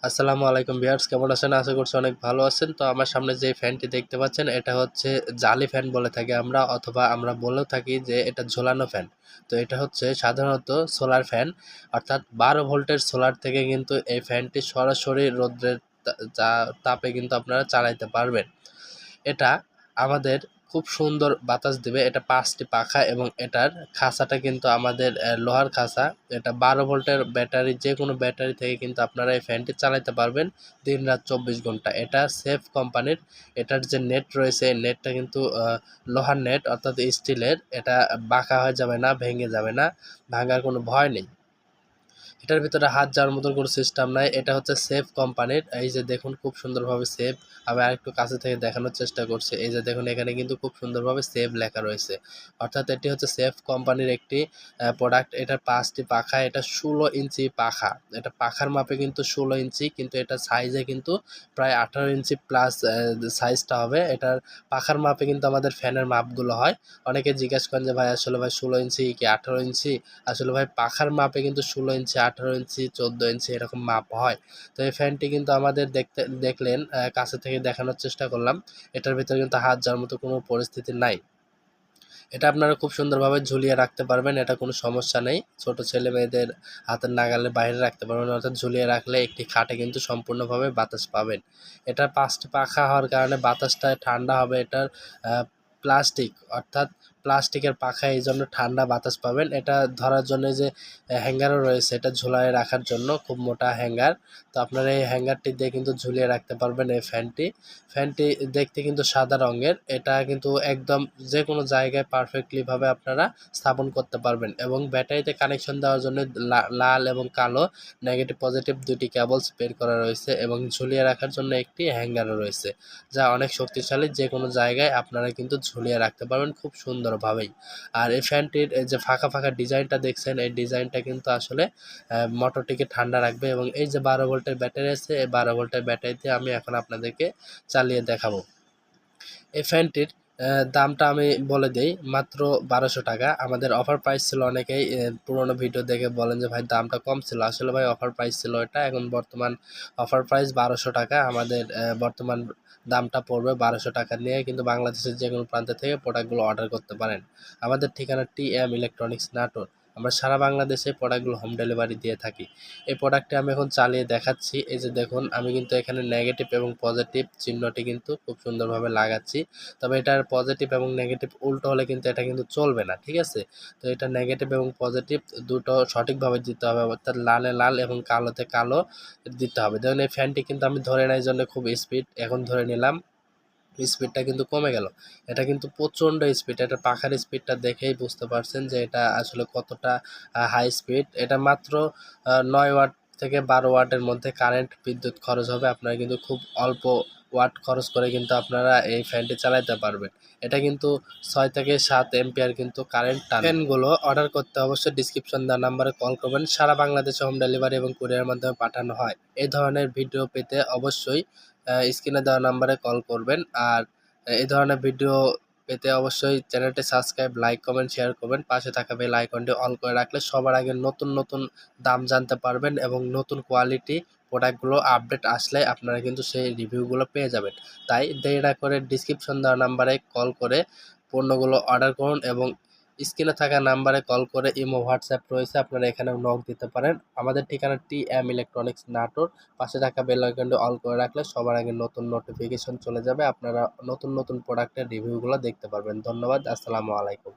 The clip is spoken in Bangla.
আসসালামু আলাইকুম ভিউয়ার্স, কেমন আছেন? আশা করছি অনেক ভালো আছেন। তো আমার সামনে যে ফ্যানটি দেখতে পাচ্ছেন এটা হচ্ছে জালি ফ্যান বলে থাকি আমরা, অথবা আমরা বলেও থাকি যে এটা ঝোলানো ফ্যান। তো এটা হচ্ছে সাধারণত সোলার ফ্যান, অর্থাৎ 12 ভোল্টের সোলার থেকে কিন্তু এই ফ্যানটি সরাসরি রৌদ্রের তাপে কিন্তু আপনারা চালাইতে পারবেন। এটা আমাদের খুব সুন্দর বাতাস দিবে। এটা ৫টি পাখা এবং এটার খাঁচাটা কিন্তু আমাদের লোহার খাঁচা। এটা ১২ ভোল্টের ব্যাটারি, যেকোনো ব্যাটারি থেকে কিন্তু আপনারা এই ফ্যানটি চালাতে পারবেন দিন-রাত ২৪ ঘন্টা। এটা সেফ কোম্পানির। এটার যে নেট রয়েছে, এই নেটটা কিন্তু লোহার নেট, অর্থাৎ স্টিলের। এটা বাঁকা হয়ে যাবে না, ভেঙে যাবে না, ভাঙার কোনো ভয় নেই। এটার ভিতরে হাত যাওয়ার মতো কোনো সিস্টেম নাই। এটা হচ্ছে সেফ কোম্পানির। এই যে দেখুন, খুব সুন্দরভাবে সেফ। আমি আরেকটু কাছে থেকে দেখানোর চেষ্টা করছি। এই যে দেখুন, এখানে কিন্তু খুব সুন্দরভাবে সেফ লেখা রয়েছে। অর্থাৎ এটি হচ্ছে সেফ কোম্পানির একটি প্রোডাক্ট। এটার ৫টি পাখা, এটা ১৬ ইঞ্চি পাখা। এটা পাখার মাপে কিন্তু ১৬ ইঞ্চি, কিন্তু এটা সাইজে কিন্তু প্রায় ১৮ ইঞ্চি প্লাস সাইজটা হবে। এটার পাখার মাপে কিন্তু আমাদের ফ্যানের মাপগুলো হয়। অনেকে জিজ্ঞেস করেন যে ভাই, আসলে ভাই ১৬ ইঞ্চি কি ১৮ ইঞ্চি? আসলে ভাই পাখার মাপে কিন্তু ১৬ ইঞ্চি, ১৮ ইঞ্চি, ১৪ ইঞ্চি এরকম মাপ হয়। তো এই ফ্যানটি কিন্তু আমাদের দেখলেন, কাছে থেকে দেখানোর চেষ্টা করলাম। এটার ভিতরে কিন্তু হাত যাওয়ার মতো কোনো পরিস্থিতি নাই। এটা আপনারা খুব সুন্দরভাবে ঝুলিয়ে রাখতে পারবেন, এটা কোনো সমস্যা নেই। ছোট ছেলে-মেয়েদের হাতের নাগালের বাইরে রাখতে পারবেন, অর্থাৎ ঝুলিয়ে রাখলে একটি খাটে কিন্তু সম্পূর্ণভাবে বাতাস পাবেন। এটার ৫টি পাখা হওয়ার কারণে বাতাসটা ঠান্ডা হবে। এটার আ প্লাস্টিক, অর্থাৎ প্লাস্টিকের পাখা, এইজন্য ঠান্ডা বাতাস পাবেন। এটা ধরার জন্য যে হ্যাঙ্গারও রয়েছে, এটা ঝুলায় রাখার জন্য খুব মোটা হ্যাঙ্গার। তো আপনারা এই হ্যাঙ্গারটি দিয়ে কিন্তু ঝুলিয়ে রাখতে পারবেন এই ফ্যানটি। ফ্যানটি দেখতে কিন্তু সাদা রঙের। এটা কিন্তু একদম যেকোনো জায়গায় পারফেক্টলি ভাবে আপনারা স্থাপন করতে পারবেন, এবং ব্যাটারিতে কানেকশন দেওয়ার জন্য লাল এবং কালো নেগেটিভ পজিটিভ ২টি কেবলস বের করা রয়েছে, এবং ঝুলিয়ে রাখার জন্য একটি হ্যাঙ্গারও রয়েছে, যা অনেক শক্তিশালী। যেকোনো জায়গায় আপনারা কিন্তু ঝুলিয়ে রাখতে পারবেন খুব সুন্দরভাবেই। আর এই ফ্যানটির এই যে ফাঁকা ফাঁকা ডিজাইনটা দেখছেন, এই ডিজাইনটা কিন্তু আসলে মোটরটিকে ঠান্ডা রাখবে। এবং এই যে ১২ ভোল্টের ব্যাটারি আছে, এই ১২ ভোল্টের ব্যাটারিতে আমি এখন আপনাদেরকে চালিয়ে দেখাবো। এই ফ্যানটির দামটা আমি বলে দেই, মাত্র ১২০০ টাকা। আমাদের অফার প্রাইস ছিল। অনেকেই পুরোনো ভিডিও দেখে বলেন যে ভাই দামটা কম ছিল। আসলে ভাই অফার প্রাইস ছিল এটা। এখন বর্তমান অফার প্রাইস ১২০০ টাকা। আমাদের বর্তমান দামটা পড়বে ১২০০ টাকা নিয়ে, কিন্তু বাংলাদেশের যেকোনো প্রান্ত থেকে প্রোডাক্টগুলো অর্ডার করতে পারেন। আমাদের ঠিকানা টিএম ইলেকট্রনিক্স, নাটোর। আমরা সারা বাংলাদেশে প্রোডাক্টগুলো হোম ডেলিভারি দিয়ে থাকি। এই প্রোডাক্টটি আমি এখন চালিয়ে দেখাচ্ছি। এই যে দেখুন, আমি কিন্তু এখানে নেগেটিভ এবং পজিটিভ চিহ্নটি কিন্তু খুব সুন্দরভাবে লাগাচ্ছি। তবে এটার পজিটিভ এবং নেগেটিভ উল্টো হলে কিন্তু এটা কিন্তু চলবে না, ঠিক আছে? তো এটা নেগেটিভ এবং পজিটিভ দুটো সঠিকভাবে দিতে হবে, অর্থাৎ লালে লাল এবং কালোতে কালো দিতে হবে। দেখুন, এই ফ্যানটি কিন্তু আমি ধরে নেওয়ার জন্য খুব স্পিড, এখন ধরে নিলাম, স্পিডটা কিন্তু কমে গেল। এটা কিন্তু প্রচণ্ড স্পিড। এটা পাখার স্পিডটা দেখেই বুঝতে পারছেন যে এটা আসলে কতটা হাই স্পিড। এটা মাত্র ৯ ওয়াট থেকে ১২ ওয়াটের মধ্যে কারেন্ট বিদ্যুৎ খরচ হবে। আপনারা কিন্তু খুব অল্প ওয়াট খরচ করে কিন্তু আপনারা এই ফ্যানটি চালাতে পারবেন। এটা কিন্তু ৬ থেকে ৭ অ্যাম্পিয়ার কিন্তু কারেন্ট টানে। ফ্যানগুলো অর্ডার করতে অবশ্যই ডিসক্রিপশন দেওয়া নাম্বারে কল করবেন। সারা বাংলাদেশে হোম ডেলিভারি এবং কুরিয়ারের মাধ্যমে পাঠানো হয়। এই ধরনের ভিডিও পেতে অবশ্যই স্ক্রিনে দেওয়া নাম্বারে কল করবেন। আর এই ধরনের ভিডিও পেতে অবশ্যই চ্যানেলটি সাবস্ক্রাইব, লাইক, কমেন্ট, শেয়ার করবেন। পাশে থাকা বেল আইকনটি অল করে রাখলে সবার আগে নতুন নতুন দাম জানতে পারবেন, এবং নতুন কোয়ালিটি প্রোডাক্টগুলো আপডেট আসলে আপনারা কিন্তু সেই রিভিউগুলো পেয়ে যাবেন। তাই দেরি না করে ডিসক্রিপশন দেওয়া নাম্বারে কল করে পণ্যগুলো অর্ডার করুন, এবং স্ক্রিনে থাকা নাম্বারে কল করে ইমো, হোয়াটসঅ্যাপ রয়েছে, আপনারা এখানেও নক দিতে পারেন। আমাদের ঠিকানা টিএম ইলেকট্রনিক্স, নাটোর। পাশে থাকা বেল আইকনটি অল করে রাখলে সবার আগে নতুন নোটিফিকেশন চলে যাবে। আপনারা নতুন নতুন প্রোডাক্টের রিভিউগুলো দেখতে পারবেন। ধন্যবাদ। আসসালামু আলাইকুম।